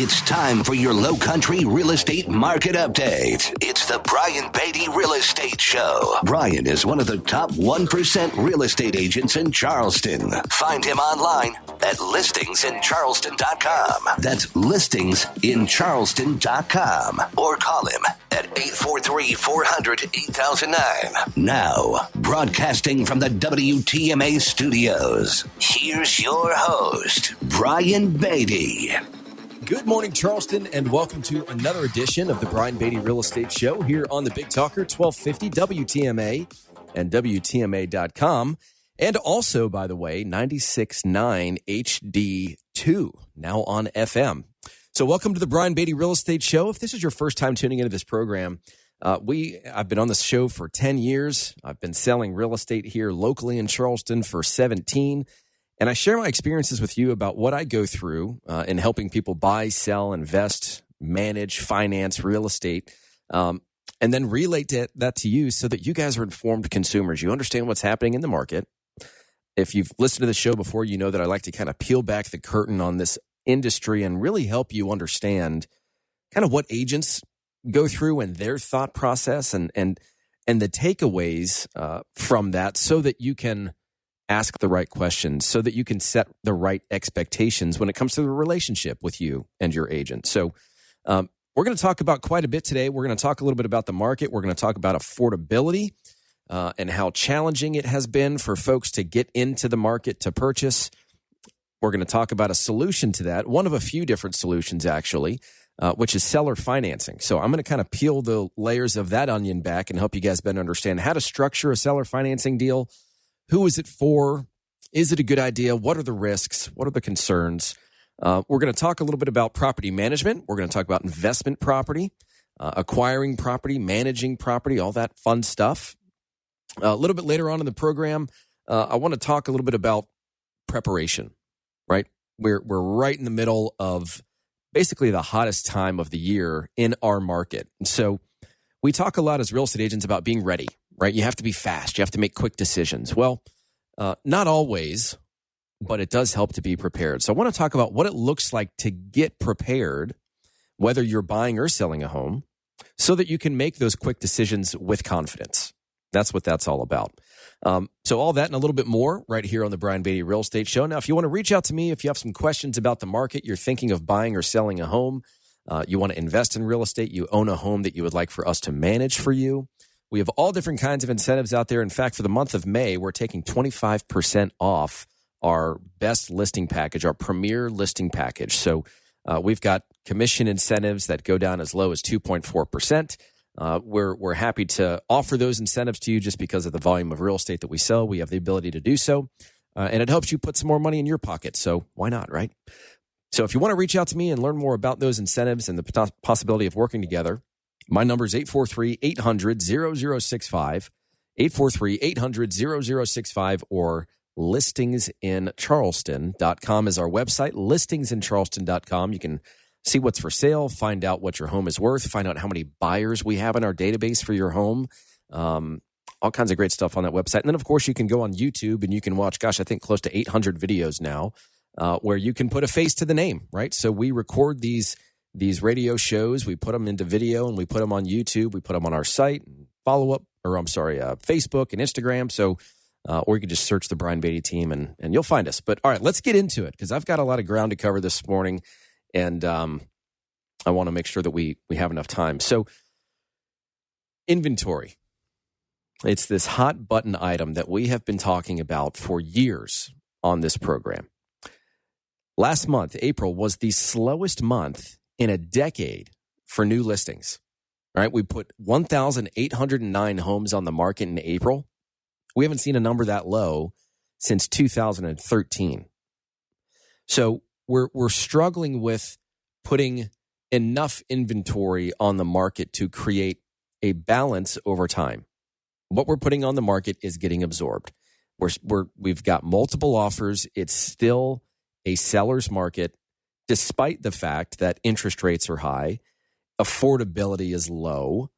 It's time for your Low Country Real Estate Market Update. It's the Brian Beatty Real Estate Show. Brian is one of the top 1% real estate agents in Charleston. Find him online at listingsincharleston.com. That's listingsincharleston.com. Or call him at 843-400-8009. Now, broadcasting from the WTMA studios, here's your host, Brian Beatty. Good morning, Charleston, and welcome to another edition of the Brian Beatty Real Estate Show here on the Big Talker, 1250 WTMA and WTMA.com. And also, by the way, 96.9 HD2, now on FM. So welcome to the Brian Beatty Real Estate Show. If this is your first time tuning into this program, I've been on this show for 10 years. I've been selling real estate here locally in Charleston for 17. And I share my experiences with you about what I go through in helping people buy, sell, invest, manage, finance real estate, and then relate that to you so that you guys are informed consumers. You understand what's happening in the market. If you've listened to the show before, you know that I like to kind of peel back the curtain on this industry and really help you understand kind of what agents go through and their thought process and the takeaways from that so that you can ask the right questions, so that you can set the right expectations when it comes to the relationship with you and your agent. So we're going to talk about quite a bit today. We're going to talk a little bit about the market. We're going to talk about affordability and how challenging it has been for folks to get into the market to purchase. We're going to talk about a solution to that, one of a few different solutions actually, which is seller financing. So I'm going to kind of peel the layers of that onion back and help you guys better understand how to structure a seller financing deal. Who is it for? Is it a good idea? What are the risks? What are the concerns? We're going to talk a little bit about property management. We're going to talk about investment property, acquiring property, managing property, all that fun stuff. A little bit later on in the program, I want to talk a little bit about preparation, right? We're right in the middle of basically the hottest time of the year in our market. And so we talk a lot as real estate agents about being ready, right? You have to be fast. You have to make quick decisions. Well, not always, but it does help to be prepared. So I want to talk about what it looks like to get prepared, whether you're buying or selling a home, so that you can make those quick decisions with confidence. That's what that's all about. So all that and a little bit more right here on the Brian Beatty Real Estate Show. Now, if you want to reach out to me, if you have some questions about the market, you're thinking of buying or selling a home, you want to invest in real estate, you own a home that you would like for us to manage for you, we have all different kinds of incentives out there. In fact, for the month of May, we're taking 25% off our best listing package, our premier listing package. So we've got commission incentives that go down as low as 2.4%. We're happy to offer those incentives to you just because of the volume of real estate that we sell. We have the ability to do so, and it helps you put some more money in your pocket. So why not, right? So if you want to reach out to me and learn more about those incentives and the possibility of working together, my number is 843-800-0065, 843-800-0065, or listingsincharleston.com is our website, listingsincharleston.com. You can see what's for sale, find out what your home is worth, find out how many buyers we have in our database for your home, all kinds of great stuff on that website. And then, of course, you can go on YouTube and you can watch, I think close to 800 videos now where you can put a face to the name, right? So we record these radio shows, we put them into video, and we put them on YouTube. We put them on our site, Facebook and Instagram. So, or you can just search the Brian Beatty team and you'll find us. But all right, let's get into it because I've got a lot of ground to cover this morning, and I want to make sure that we have enough time. So, inventory. It's this hot button item that we have been talking about for years on this program. Last month, April, was the slowest month in a decade for new listings, right? We put 1,809 homes on the market in April. We haven't seen a number that low since 2013. So we're struggling with putting enough inventory on the market to create a balance over time. What we're putting on the market is getting absorbed. We've got multiple offers. It's still a seller's market, despite the fact that interest rates are high, affordability is low.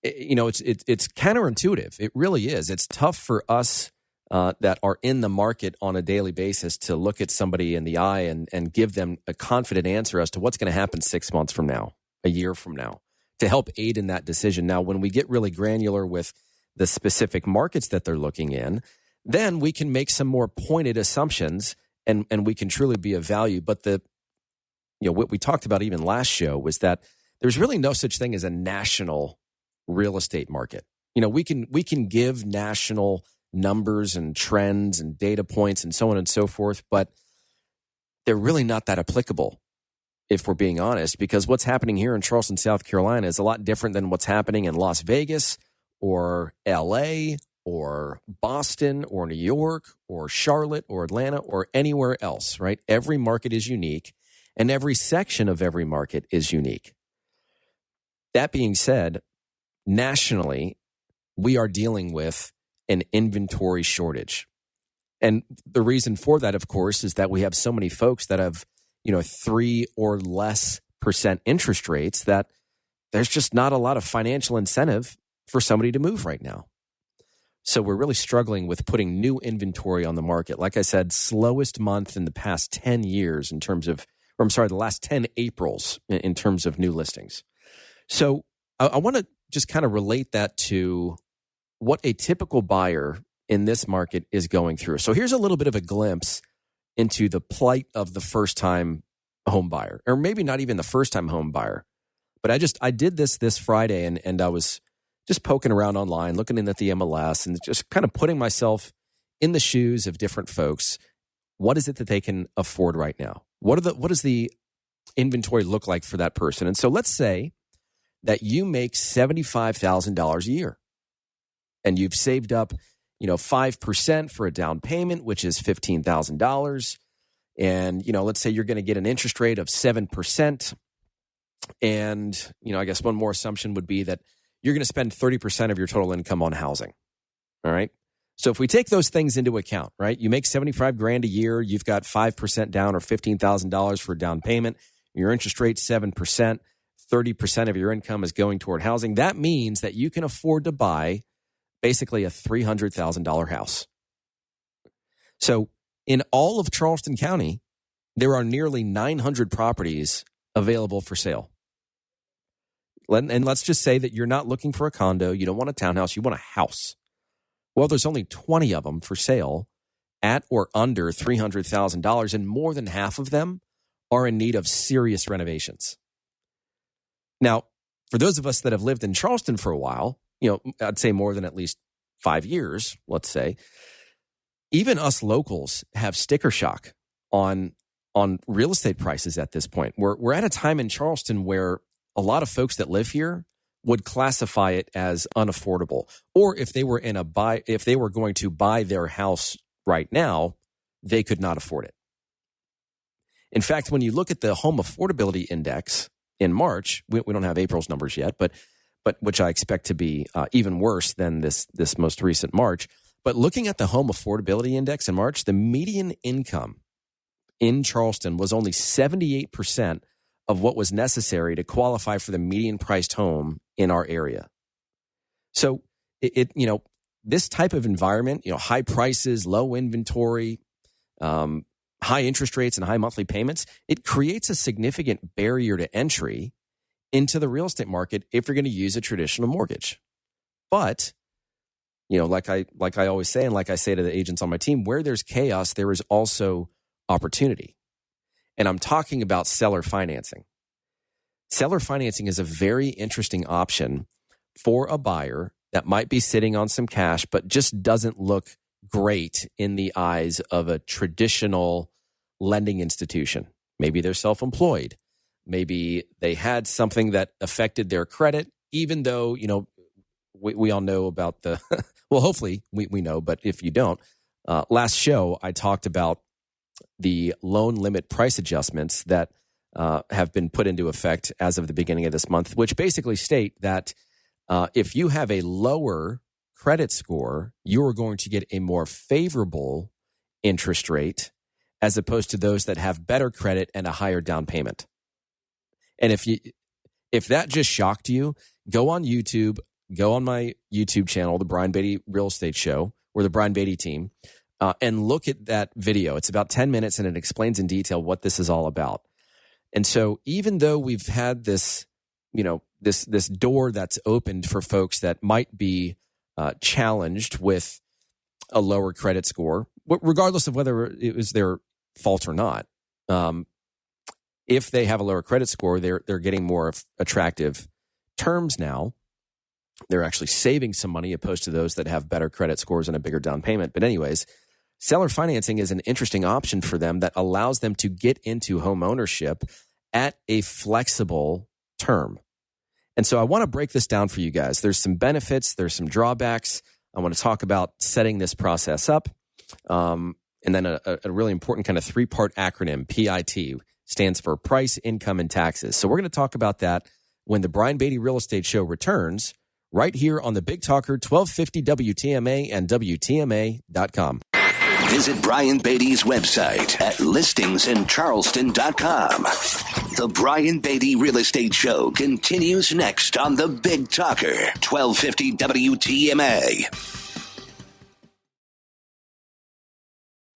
It's counterintuitive. It really is. It's tough for us that are in the market on a daily basis to look at somebody in the eye and give them a confident answer as to what's going to happen 6 months from now, a year from now, to help aid in that decision. Now, when we get really granular with the specific markets that they're looking in, then we can make some more pointed assumptions and we can truly be of value. But what we talked about even last show was that there's really no such thing as a national real estate market. We can give national numbers and trends and data points and so on and so forth, but they're really not that applicable, if we're being honest, because what's happening here in Charleston, South Carolina is a lot different than what's happening in Las Vegas or LA or Boston or New York or Charlotte or Atlanta or anywhere else, right? Every market is unique and every section of every market is unique. That being said, nationally, we are dealing with an inventory shortage. And the reason for that, of course, is that we have so many folks that have, 3 or less % interest rates that there's just not a lot of financial incentive for somebody to move right now. So we're really struggling with putting new inventory on the market. Like I said, slowest month in the past 10 years the last 10 Aprils in terms of new listings. So I want to just kind of relate that to what a typical buyer in this market is going through. So here's a little bit of a glimpse into the plight of the first-time home buyer, or maybe not even the first-time home buyer. But I did this Friday, and I was just poking around online, looking in at the MLS, and just kind of putting myself in the shoes of different folks. What is it that they can afford right now? What does the inventory look like for that person? And so let's say that you make $75,000 a year. And you've saved up, 5% for a down payment, which is $15,000. And, let's say you're going to get an interest rate of 7%. And, I guess one more assumption would be that you're going to spend 30% of your total income on housing. All right. So if we take those things into account, right, you make $75,000 a year, you've got 5% down or $15,000 for a down payment, your interest rate 7%, 30% of your income is going toward housing. That means that you can afford to buy basically a $300,000 house. So in all of Charleston County, there are nearly 900 properties available for sale. And let's just say that you're not looking for a condo, you don't want a townhouse, you want a house. Well, there's only 20 of them for sale at or under $300,000, and more than half of them are in need of serious renovations. Now, for those of us that have lived in Charleston for a while, I'd say more than at least 5 years, let's say, even us locals have sticker shock on real estate prices at this point. We're at a time in Charleston where a lot of folks that live here would classify it as unaffordable. Or if they were going to buy their house right now, they could not afford it. In fact, when you look at the home affordability index in March, we don't have April's numbers yet, but which I expect to be even worse than this most recent March. But looking at the home affordability index in March, the median income in Charleston was only 78% of what was necessary to qualify for the median priced home in our area. So this type of environment, high prices, low inventory, high interest rates and high monthly payments, it creates a significant barrier to entry into the real estate market if you're going to use a traditional mortgage. But, like I always say, and like I say to the agents on my team, where there's chaos, there is also opportunity. And I'm talking about seller financing. Seller financing is a very interesting option for a buyer that might be sitting on some cash, but just doesn't look great in the eyes of a traditional lending institution. Maybe they're self-employed. Maybe they had something that affected their credit, even though, we all know about the, well, hopefully we know, but if you don't, last show I talked about the loan limit price adjustments that have been put into effect as of the beginning of this month, which basically state that if you have a lower credit score, you are going to get a more favorable interest rate as opposed to those that have better credit and a higher down payment. And if that just shocked you, go on YouTube, go on my YouTube channel, the Brian Beatty Real Estate Show, or the Brian Beatty team and look at that video. It's about 10 minutes, and it explains in detail what this is all about. And so even though we've had this, this door that's opened for folks that might be challenged with a lower credit score, regardless of whether it was their fault or not, if they have a lower credit score, they're getting more attractive terms now. They're actually saving some money opposed to those that have better credit scores and a bigger down payment. But anyways, seller financing is an interesting option for them that allows them to get into home ownership at a flexible term. And so I want to break this down for you guys. There's some benefits. There's some drawbacks. I want to talk about setting this process up. And then a really important kind of three-part acronym, PIT, stands for price, income, and taxes. So we're going to talk about that when the Brian Beatty Real Estate Show returns right here on the Big Talker, 1250 WTMA and WTMA.com. Visit Brian Beatty's website at listingsincharleston.com. The Brian Beatty Real Estate Show continues next on the Big Talker, 1250 WTMA.